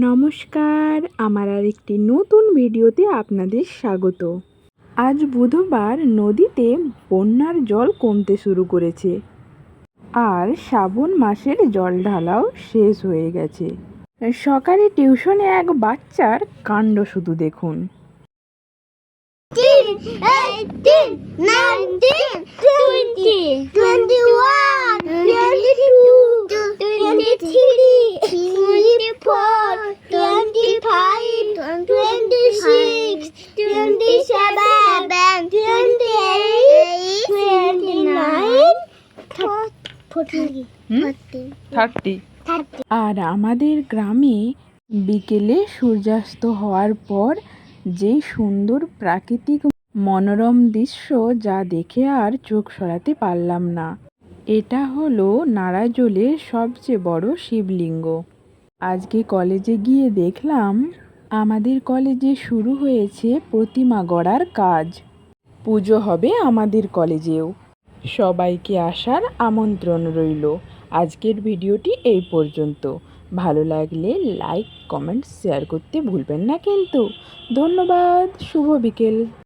নমস্কার, আমার আরেকটি নতুন ভিডিওতে আপনাদের স্বাগত। আজ বুধবার নদীতে বন্যার জল কমতে শুরু করেছে আর শ্রাবণ মাসের জল ঢালাও শেষ হয়ে গেছে। সকালে টিউশনে এক বাচ্চার কাণ্ড শুধু দেখুন। 18, 19, 20, 21, 22, 23, 24, 25, 26, 27, 28, 29, 30। আর আমাদের গ্রামে বিকেলে সূর্যাস্ত হওয়ার পর যে সুন্দর প্রাকৃতিক মনোরম দৃশ্য, যা দেখে আর চোখ সরাতে পারলাম না। এটা হলো নারাজলের সবচেয়ে বড় শিবলিঙ্গ। আজকে কলেজে গিয়ে দেখলাম আমাদের কলেজে শুরু হয়েছে প্রতিমা গড়ার কাজ। পুজো হবে আমাদের কলেজেও। সবাইকে আসার আমন্ত্রণ রইল। আজকের ভিডিওটি এই পর্যন্ত। ভালো লাগলে লাইক, কমেন্ট, শেয়ার করতে ভুলবেন না কিন্তু। ধন্যবাদ। শুভ বিকেল।